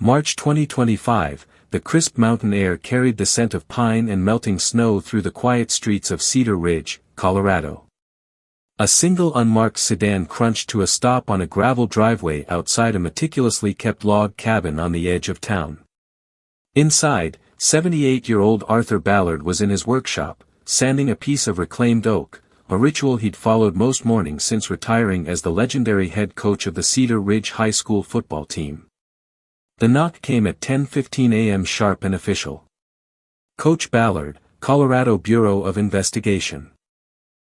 March 2025, the crisp mountain air carried the scent of pine and melting snow through the quiet streets of Cedar Ridge, Colorado. A single unmarked sedan crunched to a stop on a gravel driveway outside a meticulously kept log cabin on the edge of town. Inside, 78-year-old Arthur Ballard was in his workshop, sanding a piece of reclaimed oak, a ritual he'd followed most mornings since retiring as the legendary head coach of the Cedar Ridge High School football team. The knock came at 10:15 a.m. sharp and official. Coach Ballard, Colorado Bureau of Investigation.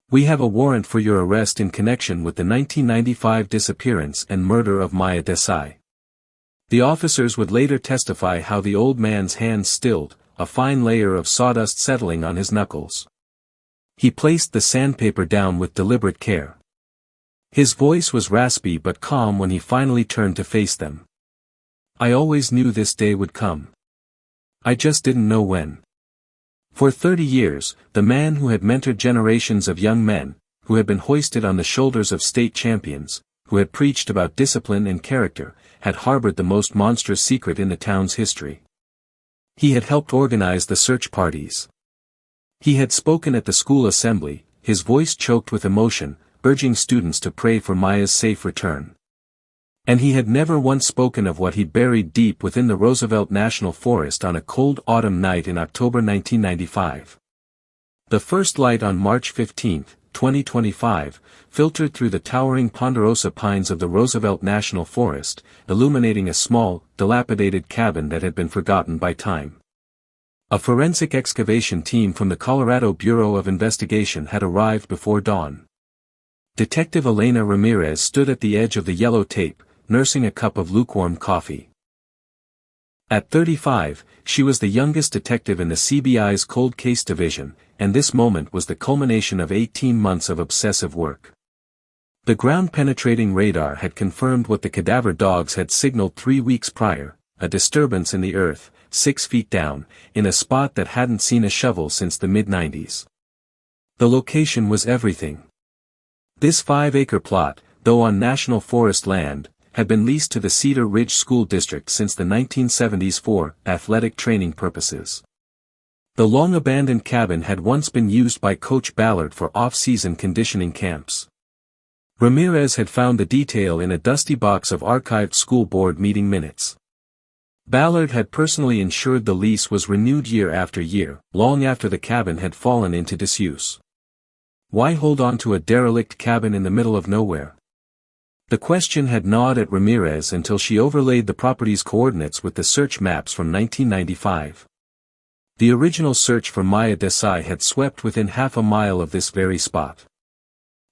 We have a warrant for your arrest in connection with the 1995 disappearance and murder of Maya Desai. The officers would later testify how the old man's hands stilled, a fine layer of sawdust settling on his knuckles. He placed the sandpaper down with deliberate care. His voice was raspy but calm when he finally turned to face them. I always knew this day would come. I just didn't know when. For 30 years, the man who had mentored generations of young men, who had been hoisted on the shoulders of state champions, who had preached about discipline and character, had harbored the most monstrous secret in the town's history. He had helped organize the search parties. He had spoken at the school assembly, his voice choked with emotion, urging students to pray for Maya's safe return. And he had never once spoken of what he'd buried deep within the Roosevelt National Forest on a cold autumn night in October 1995. The first light on March 15, 2025, filtered through the towering ponderosa pines of the Roosevelt National Forest, illuminating a small, dilapidated cabin that had been forgotten by time. A forensic excavation team from the Colorado Bureau of Investigation had arrived before dawn. Detective Elena Ramirez stood at the edge of the yellow tape, nursing a cup of lukewarm coffee. At 35, she was the youngest detective in the CBI's cold case division, and this moment was the culmination of 18 months of obsessive work. The ground-penetrating radar had confirmed what the cadaver dogs had signaled 3 weeks prior, a disturbance in the earth, 6 feet down, in a spot that hadn't seen a shovel since the mid-90s. The location was everything. This 5-acre plot, though on National Forest land, had been leased to the Cedar Ridge School District since the 1970s for athletic training purposes. The long-abandoned cabin had once been used by Coach Ballard for off-season conditioning camps. Ramirez had found the detail in a dusty box of archived school board meeting minutes. Ballard had personally ensured the lease was renewed year after year, long after the cabin had fallen into disuse. Why hold on to a derelict cabin in the middle of nowhere? The question had gnawed at Ramirez until she overlaid the property's coordinates with the search maps from 1995. The original search for Maya Desai had swept within half a mile of this very spot.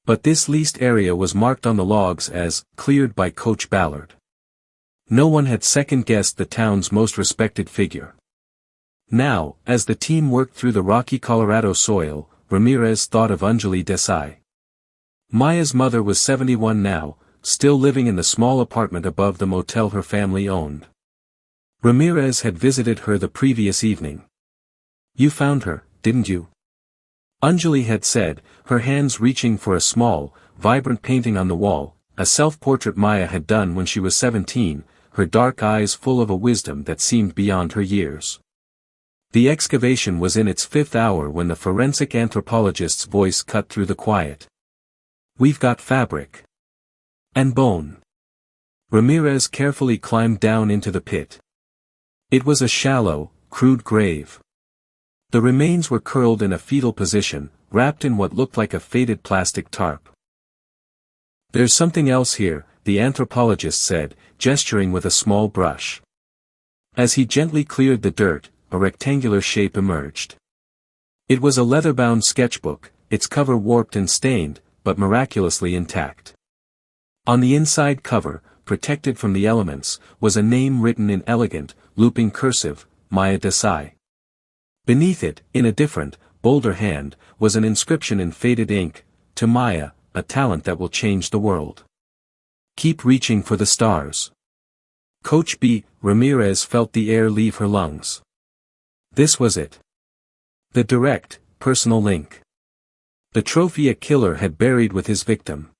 But this leased area was marked on the logs as cleared by Coach Ballard. No one had second-guessed the town's most respected figure. Now, as the team worked through the rocky Colorado soil, Ramirez thought of Anjali Desai. Maya's mother was 71 now, still living in the small apartment above the motel her family owned. Ramirez had visited her the previous evening. You found her, didn't you? Anjali had said, her hands reaching for a small, vibrant painting on the wall, a self-portrait Maya had done when she was 17, her dark eyes full of a wisdom that seemed beyond her years. The excavation was in its 5th hour when the forensic anthropologist's voice cut through the quiet. We've got fabric. And bone. Ramirez carefully climbed down into the pit. It was a shallow, crude grave. The remains were curled in a fetal position, wrapped in what looked like a faded plastic tarp. There's something else here, the anthropologist said, gesturing with a small brush. As he gently cleared the dirt, a rectangular shape emerged. It was a leather-bound sketchbook, its cover warped and stained, but miraculously intact. On the inside cover, protected from the elements, was a name written in elegant, looping cursive, Maya Desai. Beneath it, in a different, bolder hand, was an inscription in faded ink, to Maya, a talent that will change the world. Keep reaching for the stars. Coach B. Ramirez felt the air leave her lungs. This was it. The direct, personal link. The trophy a killer had buried with his victim.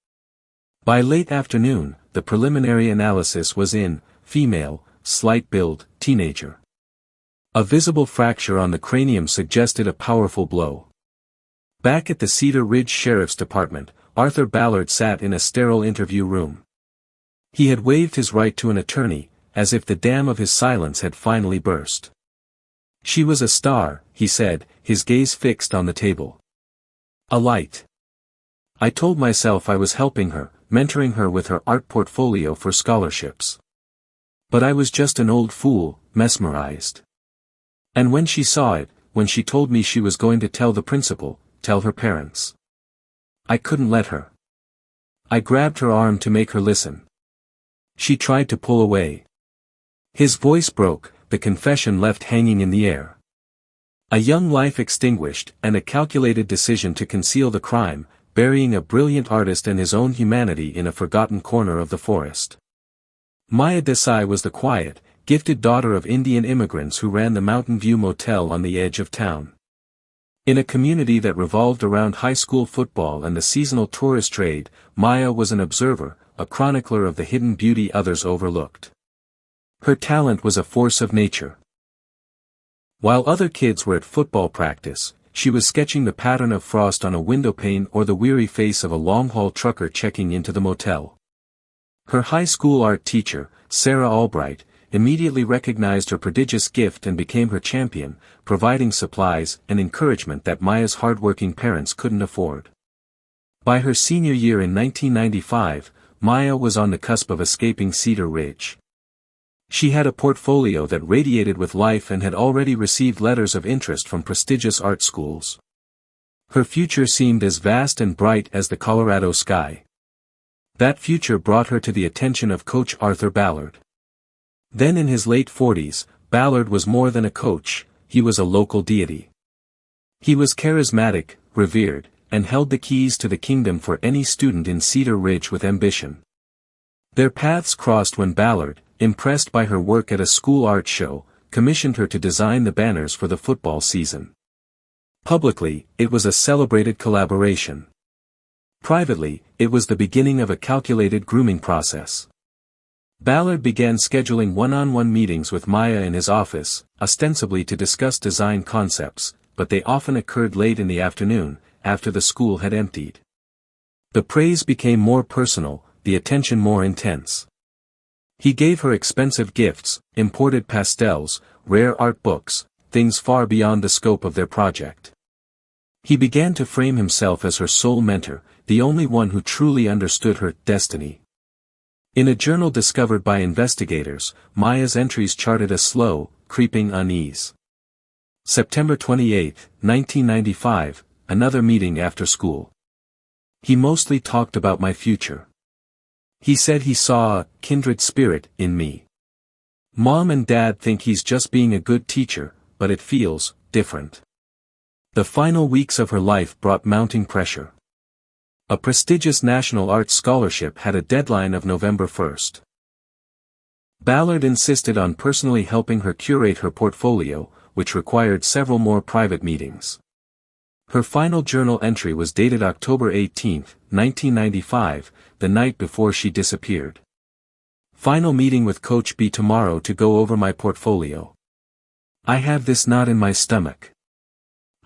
By late afternoon, the preliminary analysis was in, female, slight build, teenager. A visible fracture on the cranium suggested a powerful blow. Back at the Cedar Ridge Sheriff's Department, Arthur Ballard sat in a sterile interview room. He had waived his right to an attorney, as if the dam of his silence had finally burst. "She was a star," he said, his gaze fixed on the table. "A light. I told myself I was helping her, mentoring her with her art portfolio for scholarships. But I was just an old fool, mesmerized. And when she saw it, when she told me she was going to tell the principal, tell her parents, I couldn't let her. I grabbed her arm to make her listen. She tried to pull away." His voice broke, the confession left hanging in the air. A young life extinguished, and a calculated decision to conceal the crime, burying a brilliant artist and his own humanity in a forgotten corner of the forest. Maya Desai was the quiet, gifted daughter of Indian immigrants who ran the Mountain View Motel on the edge of town. In a community that revolved around high school football and the seasonal tourist trade, Maya was an observer, a chronicler of the hidden beauty others overlooked. Her talent was a force of nature. While other kids were at football practice, she was sketching the pattern of frost on a windowpane or the weary face of a long-haul trucker checking into the motel. Her high school art teacher, Sarah Albright, immediately recognized her prodigious gift and became her champion, providing supplies and encouragement that Maya's hardworking parents couldn't afford. By her senior year in 1995, Maya was on the cusp of escaping Cedar Ridge. She had a portfolio that radiated with life and had already received letters of interest from prestigious art schools. Her future seemed as vast and bright as the Colorado sky. That future brought her to the attention of Coach Arthur Ballard. Then in his late 40s, Ballard was more than a coach, he was a local deity. He was charismatic, revered, and held the keys to the kingdom for any student in Cedar Ridge with ambition. Their paths crossed when Ballard, impressed by her work at a school art show, commissioned her to design the banners for the football season. Publicly, it was a celebrated collaboration. Privately, it was the beginning of a calculated grooming process. Ballard began scheduling one-on-one meetings with Maya in his office, ostensibly to discuss design concepts, but they often occurred late in the afternoon, after the school had emptied. The praise became more personal, the attention more intense. He gave her expensive gifts, imported pastels, rare art books, things far beyond the scope of their project. He began to frame himself as her sole mentor, the only one who truly understood her destiny. In a journal discovered by investigators, Maya's entries charted a slow, creeping unease. September 28, 1995, another meeting after school. He mostly talked about my future. He said he saw a kindred spirit in me. Mom and Dad think he's just being a good teacher, but it feels different. The final weeks of her life brought mounting pressure. A prestigious National Arts Scholarship had a deadline of November 1st. Ballard insisted on personally helping her curate her portfolio, which required several more private meetings. Her final journal entry was dated October 18, 1995, the night before she disappeared. Final meeting with Coach B tomorrow to go over my portfolio. I have this knot in my stomach.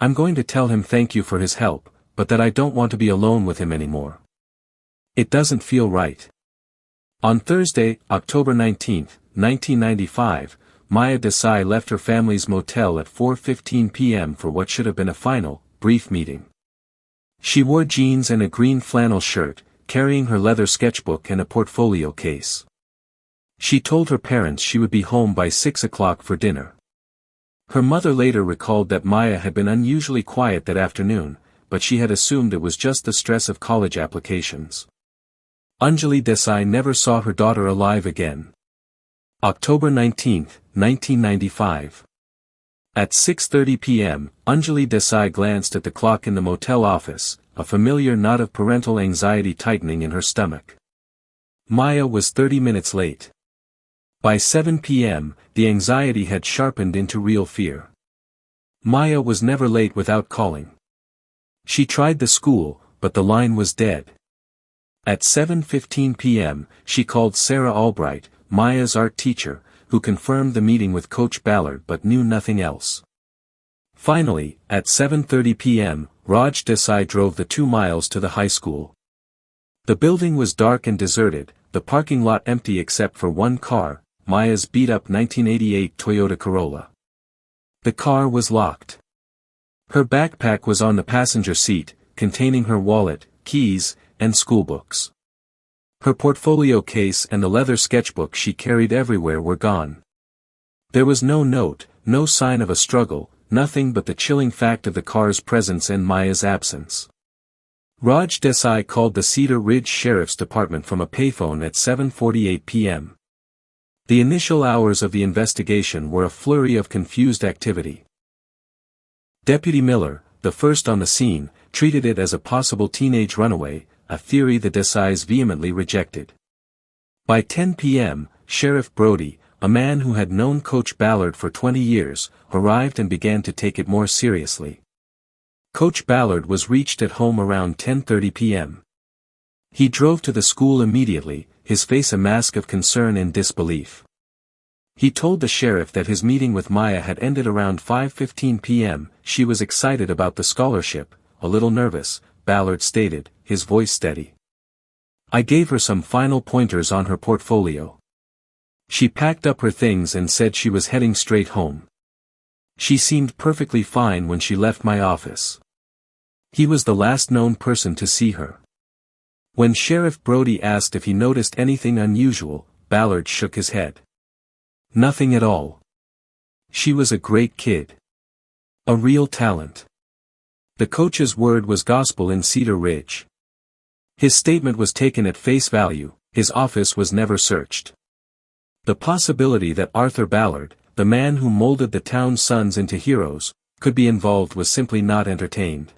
I'm going to tell him thank you for his help, but that I don't want to be alone with him anymore. It doesn't feel right. On Thursday, October 19, 1995, Maya Desai left her family's motel at 4:15 p.m. for what should have been a final, brief meeting. She wore jeans and a green flannel shirt, carrying her leather sketchbook and a portfolio case. She told her parents she would be home by 6 o'clock for dinner. Her mother later recalled that Maya had been unusually quiet that afternoon, but she had assumed it was just the stress of college applications. Anjali Desai never saw her daughter alive again. October 19, 1995. At 6:30 p.m., Anjali Desai glanced at the clock in the motel office, a familiar knot of parental anxiety tightening in her stomach. Maya was 30 minutes late. By 7 p.m., the anxiety had sharpened into real fear. Maya was never late without calling. She tried the school, but the line was dead. At 7:15 p.m., she called Sarah Albright, Maya's art teacher, who confirmed the meeting with Coach Ballard but knew nothing else. Finally, at 7:30 p.m., Raj Desai drove the 2 miles to the high school. The building was dark and deserted, the parking lot empty except for one car, Maya's beat-up 1988 Toyota Corolla. The car was locked. Her backpack was on the passenger seat, containing her wallet, keys, and schoolbooks. Her portfolio case and the leather sketchbook she carried everywhere were gone. There was no note, no sign of a struggle, nothing but the chilling fact of the car's presence and Maya's absence. Raj Desai called the Cedar Ridge Sheriff's Department from a payphone at 7:48 p.m. The initial hours of the investigation were a flurry of confused activity. Deputy Miller, the first on the scene, treated it as a possible teenage runaway, a theory the Desais vehemently rejected. By 10 p.m., Sheriff Brody, a man who had known Coach Ballard for 20 years, arrived and began to take it more seriously. Coach Ballard was reached at home around 10:30 p.m. He drove to the school immediately, his face a mask of concern and disbelief. He told the sheriff that his meeting with Maya had ended around 5:15 p.m. She was excited about the scholarship, a little nervous, Ballard stated, his voice steady. I gave her some final pointers on her portfolio. She packed up her things and said she was heading straight home. She seemed perfectly fine when she left my office. He was the last known person to see her. When Sheriff Brody asked if he noticed anything unusual, Ballard shook his head. Nothing at all. She was a great kid. A real talent. The coach's word was gospel in Cedar Ridge. His statement was taken at face value, his office was never searched. The possibility that Arthur Ballard, the man who molded the town's sons into heroes, could be involved was simply not entertained.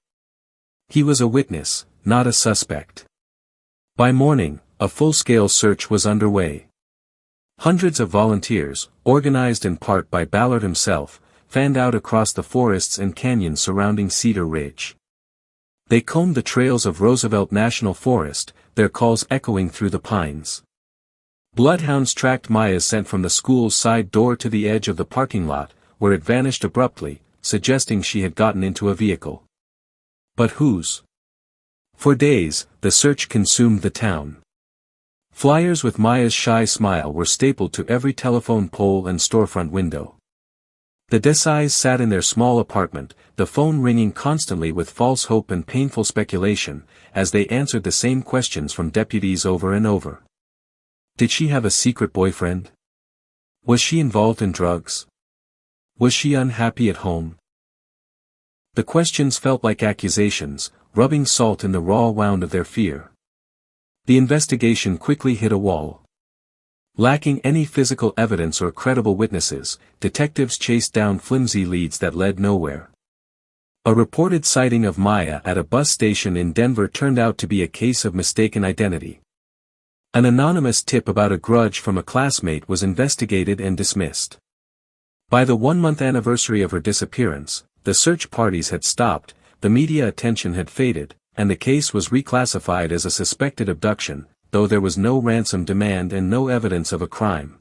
He was a witness, not a suspect. By morning, a full-scale search was underway. Hundreds of volunteers, organized in part by Ballard himself, fanned out across the forests and canyons surrounding Cedar Ridge. They combed the trails of Roosevelt National Forest, their calls echoing through the pines. Bloodhounds tracked Maya's scent from the school's side door to the edge of the parking lot, where it vanished abruptly, suggesting she had gotten into a vehicle. But whose? For days, the search consumed the town. Flyers with Maya's shy smile were stapled to every telephone pole and storefront window. The Desais sat in their small apartment, the phone ringing constantly with false hope and painful speculation, as they answered the same questions from deputies over and over. Did she have a secret boyfriend? Was she involved in drugs? Was she unhappy at home? The questions felt like accusations, rubbing salt in the raw wound of their fear. The investigation quickly hit a wall. Lacking any physical evidence or credible witnesses, detectives chased down flimsy leads that led nowhere. A reported sighting of Maya at a bus station in Denver turned out to be a case of mistaken identity. An anonymous tip about a grudge from a classmate was investigated and dismissed. By the 1-month anniversary of her disappearance, the search parties had stopped, the media attention had faded, and the case was reclassified as a suspected abduction, though there was no ransom demand and no evidence of a crime.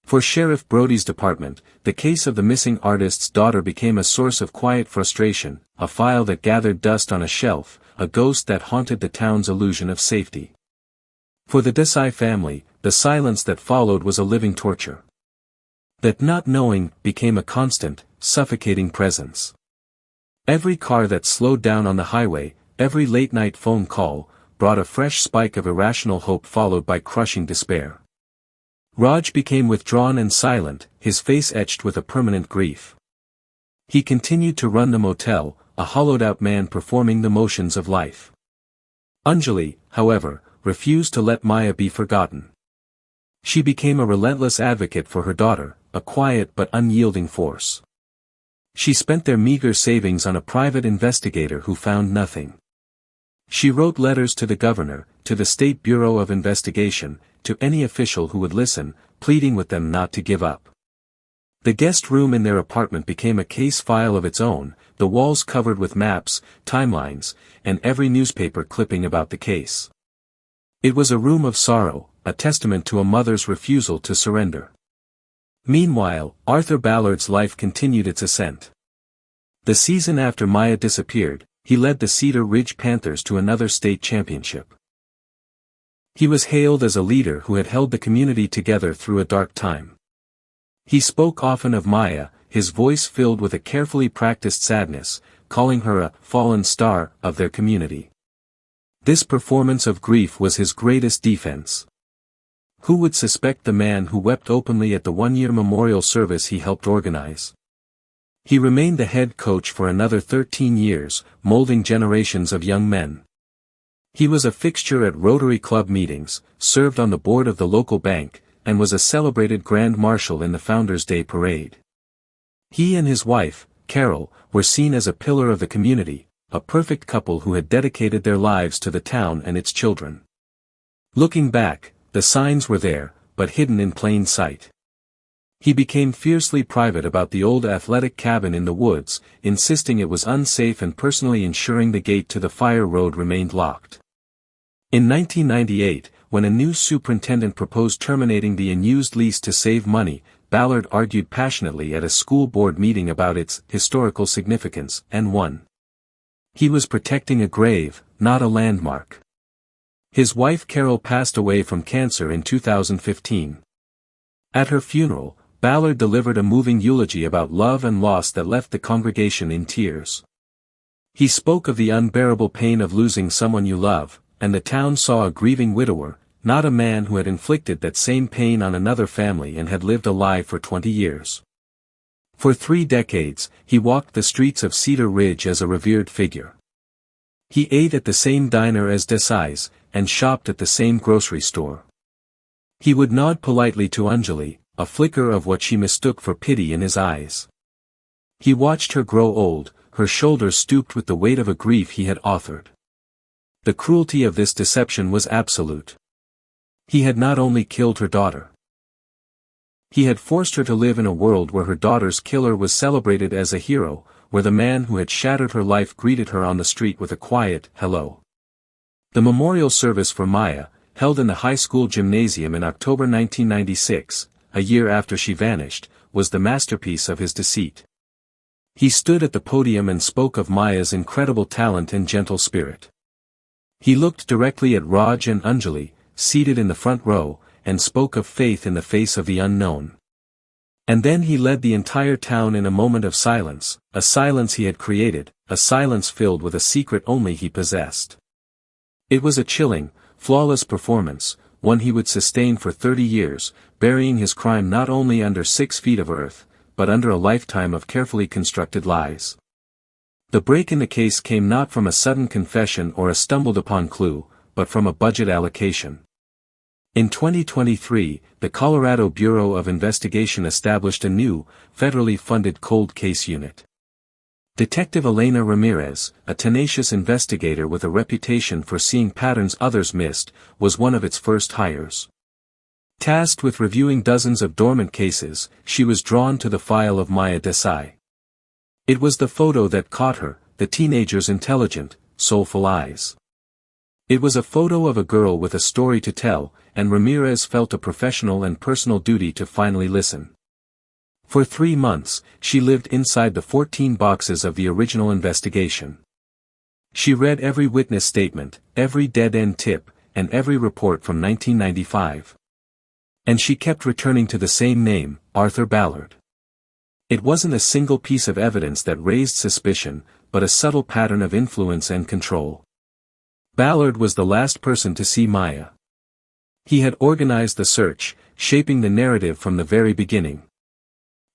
For Sheriff Brody's department, the case of the missing artist's daughter became a source of quiet frustration, a file that gathered dust on a shelf, a ghost that haunted the town's illusion of safety. For the Desai family, the silence that followed was a living torture. That not knowing became a constant, suffocating presence. Every car that slowed down on the highway, every late-night phone call, brought a fresh spike of irrational hope followed by crushing despair. Raj became withdrawn and silent, his face etched with a permanent grief. He continued to run the motel, a hollowed-out man performing the motions of life. Anjali, however, refused to let Maya be forgotten. She became a relentless advocate for her daughter, a quiet but unyielding force. She spent their meager savings on a private investigator who found nothing. She wrote letters to the governor, to the State Bureau of Investigation, to any official who would listen, pleading with them not to give up. The guest room in their apartment became a case file of its own, the walls covered with maps, timelines, and every newspaper clipping about the case. It was a room of sorrow, a testament to a mother's refusal to surrender. Meanwhile, Arthur Ballard's life continued its ascent. The season after Maya disappeared, he led the Cedar Ridge Panthers to another state championship. He was hailed as a leader who had held the community together through a dark time. He spoke often of Maya, his voice filled with a carefully practiced sadness, calling her a fallen star of their community. This performance of grief was his greatest defense. Who would suspect the man who wept openly at the one-year memorial service he helped organize? He remained the head coach for another 13 years, molding generations of young men. He was a fixture at Rotary Club meetings, served on the board of the local bank, and was a celebrated Grand Marshal in the Founders' Day Parade. He and his wife, Carol, were seen as a pillar of the community, a perfect couple who had dedicated their lives to the town and its children. Looking back, the signs were there, but hidden in plain sight. He became fiercely private about the old athletic cabin in the woods, insisting it was unsafe and personally ensuring the gate to the fire road remained locked. In 1998, when a new superintendent proposed terminating the unused lease to save money, Ballard argued passionately at a school board meeting about its historical significance, and won. He was protecting a grave, not a landmark. His wife Carol passed away from cancer in 2015. At her funeral, Ballard delivered a moving eulogy about love and loss that left the congregation in tears. He spoke of the unbearable pain of losing someone you love, and the town saw a grieving widower, not a man who had inflicted that same pain on another family and had lived a lie for 20 years. For 3 decades, he walked the streets of Cedar Ridge as a revered figure. He ate at the same diner as Desai's, and shopped at the same grocery store. He would nod politely to Anjali, a flicker of what she mistook for pity in his eyes. He watched her grow old, her shoulders stooped with the weight of a grief he had authored. The cruelty of this deception was absolute. He had not only killed her daughter. He had forced her to live in a world where her daughter's killer was celebrated as a hero, where the man who had shattered her life greeted her on the street with a quiet, hello. The memorial service for Maya, held in the high school gymnasium in October 1996, a year after she vanished, was the masterpiece of his deceit. He stood at the podium and spoke of Maya's incredible talent and gentle spirit. He looked directly at Raj and Anjali, seated in the front row, and spoke of faith in the face of the unknown. And then he led the entire town in a moment of silence, a silence he had created, a silence filled with a secret only he possessed. It was a chilling, flawless performance, one he would sustain for 30 years, burying his crime not only under 6 feet of earth, but under a lifetime of carefully constructed lies. The break in the case came not from a sudden confession or a stumbled-upon clue, but from a budget allocation. In 2023, the Colorado Bureau of Investigation established a new, federally funded cold case unit. Detective Elena Ramirez, a tenacious investigator with a reputation for seeing patterns others missed, was one of its first hires. Tasked with reviewing dozens of dormant cases, she was drawn to the file of Maya Desai. It was the photo that caught her, the teenager's intelligent, soulful eyes. It was a photo of a girl with a story to tell, and Ramirez felt a professional and personal duty to finally listen. For 3 months, she lived inside the 14 boxes of the original investigation. She read every witness statement, every dead-end tip, and every report from 1995. And she kept returning to the same name, Arthur Ballard. It wasn't a single piece of evidence that raised suspicion, but a subtle pattern of influence and control. Ballard was the last person to see Maya. He had organized the search, shaping the narrative from the very beginning.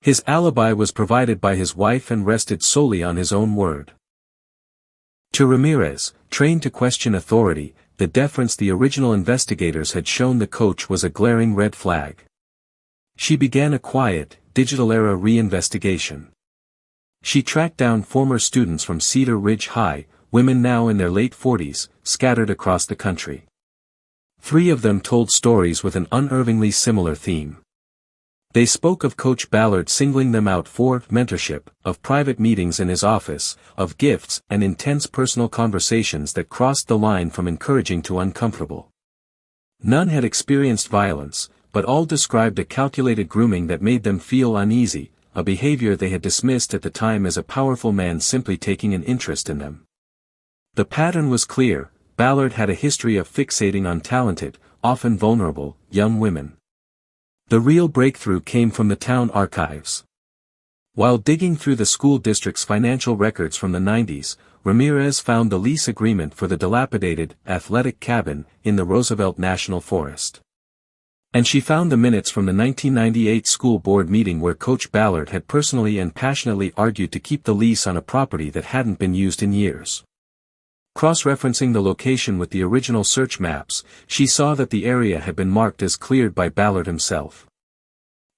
His alibi was provided by his wife and rested solely on his own word. To Ramirez, trained to question authority, the deference the original investigators had shown the coach was a glaring red flag. She began a quiet, digital-era reinvestigation. She tracked down former students from Cedar Ridge High, women now in their late 40s, scattered across the country. 3 of them told stories with an unervingly similar theme. They spoke of Coach Ballard singling them out for mentorship, of private meetings in his office, of gifts and intense personal conversations that crossed the line from encouraging to uncomfortable. None had experienced violence, but all described a calculated grooming that made them feel uneasy, a behavior they had dismissed at the time as a powerful man simply taking an interest in them. The pattern was clear: Ballard had a history of fixating on talented, often vulnerable, young women. The real breakthrough came from the town archives. While digging through the school district's financial records from the 90s, Ramirez found the lease agreement for the dilapidated, athletic cabin in the Roosevelt National Forest. And she found the minutes from the 1998 school board meeting where Coach Ballard had personally and passionately argued to keep the lease on a property that hadn't been used in years. Cross-referencing the location with the original search maps, she saw that the area had been marked as cleared by Ballard himself.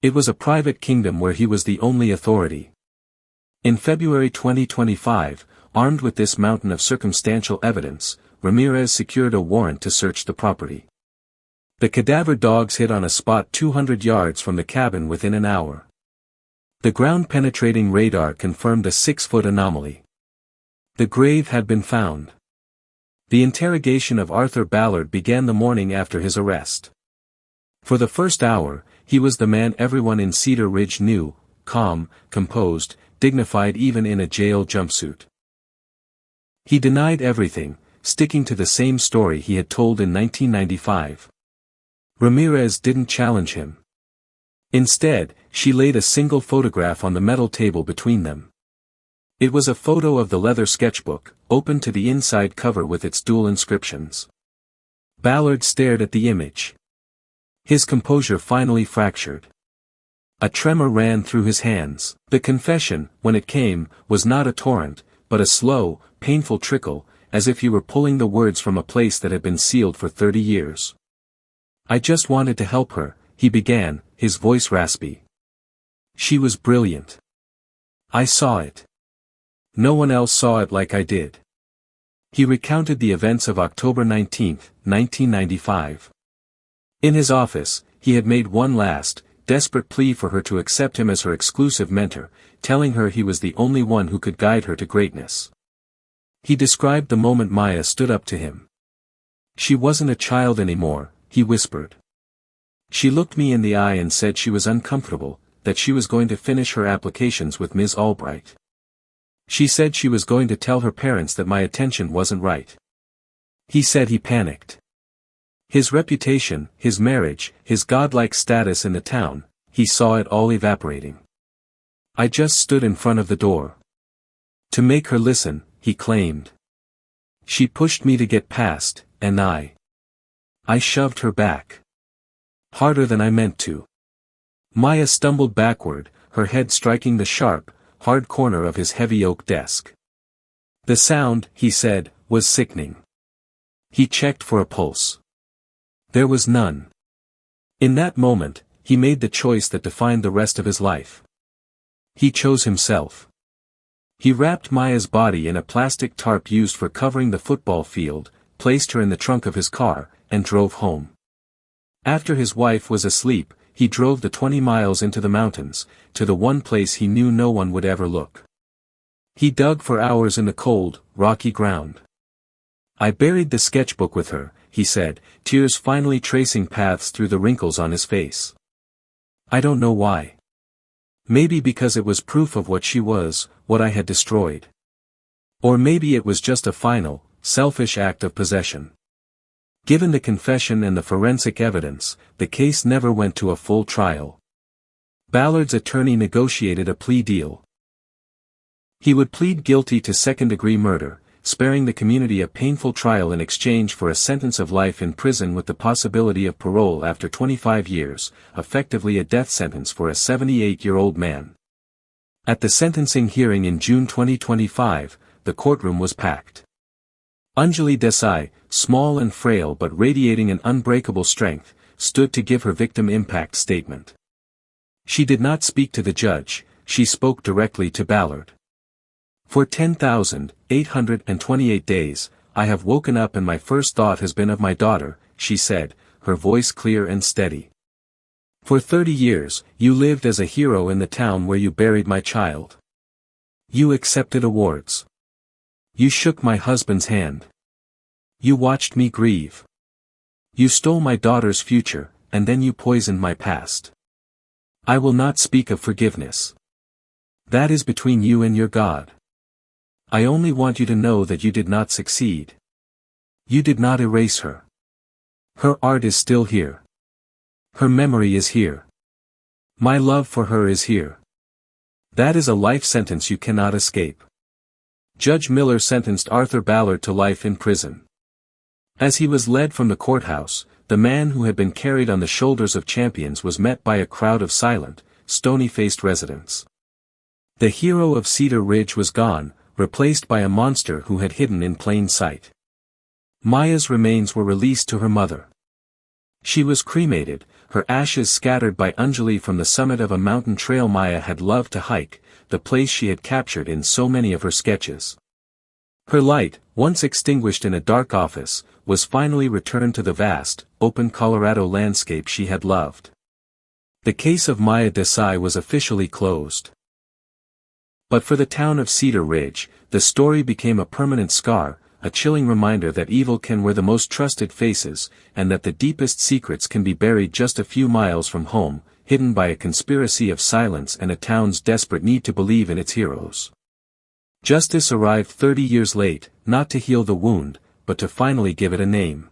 It was a private kingdom where he was the only authority. In February 2025, armed with this mountain of circumstantial evidence, Ramirez secured a warrant to search the property. The cadaver dogs hit on a spot 200 yards from the cabin within an hour. The ground-penetrating radar confirmed a 6-foot anomaly. The grave had been found. The interrogation of Arthur Ballard began the morning after his arrest. For the first hour, he was the man everyone in Cedar Ridge knew: calm, composed, dignified even in a jail jumpsuit. He denied everything, sticking to the same story he had told in 1995. Ramirez didn't challenge him. Instead, she laid a single photograph on the metal table between them. It was a photo of the leather sketchbook, open to the inside cover with its dual inscriptions. Ballard stared at the image. His composure finally fractured. A tremor ran through his hands. The confession, when it came, was not a torrent, but a slow, painful trickle, as if he were pulling the words from a place that had been sealed for 30 years. "I just wanted to help her," he began, his voice raspy. "She was brilliant. I saw it. No one else saw it like I did." He recounted the events of October 19, 1995. In his office, he had made one last, desperate plea for her to accept him as her exclusive mentor, telling her he was the only one who could guide her to greatness. He described the moment Maya stood up to him. "She wasn't a child anymore," he whispered. "She looked me in the eye and said she was uncomfortable, that she was going to finish her applications with Ms. Albright. She said she was going to tell her parents that my attention wasn't right." He said he panicked. His reputation, his marriage, his godlike status in the town, he saw it all evaporating. "I just stood in front of the door to make her listen," he claimed. "She pushed me to get past, and I shoved her back. Harder than I meant to." Maya stumbled backward, her head striking the sharp, hard corner of his heavy oak desk. The sound, he said, was sickening. He checked for a pulse. There was none. In that moment, he made the choice that defined the rest of his life. He chose himself. He wrapped Maya's body in a plastic tarp used for covering the football field, placed her in the trunk of his car, and drove home. After his wife was asleep, he drove the 20 miles into the mountains, to the one place he knew no one would ever look. He dug for hours in the cold, rocky ground. "I buried the sketchbook with her," he said, tears finally tracing paths through the wrinkles on his face. "I don't know why. Maybe because it was proof of what she was, what I had destroyed. Or maybe it was just a final, selfish act of possession." Given the confession and the forensic evidence, the case never went to a full trial. Ballard's attorney negotiated a plea deal. He would plead guilty to second-degree murder, sparing the community a painful trial in exchange for a sentence of life in prison with the possibility of parole after 25 years, effectively a death sentence for a 78-year-old man. At the sentencing hearing in June 2025, the courtroom was packed. Maya Desai, small and frail but radiating an unbreakable strength, stood to give her victim impact statement. She did not speak to the judge, she spoke directly to Ballard. "For 10,828 days, I have woken up and my first thought has been of my daughter," she said, her voice clear and steady. "For 30 years, you lived as a hero in the town where you buried my child. You accepted awards. You shook my husband's hand. You watched me grieve. You stole my daughter's future, and then you poisoned my past. I will not speak of forgiveness. That is between you and your God. I only want you to know that you did not succeed. You did not erase her. Her art is still here. Her memory is here. My love for her is here. That is a life sentence you cannot escape. Judge Miller sentenced Arthur Ballard to life in prison. As he was led from the courthouse, the man who had been carried on the shoulders of champions was met by a crowd of silent, stony-faced residents. The hero of Cedar Ridge was gone, replaced by a monster who had hidden in plain sight. Maya's remains were released to her mother. She was cremated, her ashes scattered by Anjali from the summit of a mountain trail Maya had loved to hike, the place she had captured in so many of her sketches. Her light, once extinguished in a dark office, was finally returned to the vast, open Colorado landscape she had loved. The case of Maya Desai was officially closed. But for the town of Cedar Ridge, the story became a permanent scar, a chilling reminder that evil can wear the most trusted faces, and that the deepest secrets can be buried just a few miles from home, hidden by a conspiracy of silence and a town's desperate need to believe in its heroes. Justice arrived 30 years late, not to heal the wound, but to finally give it a name.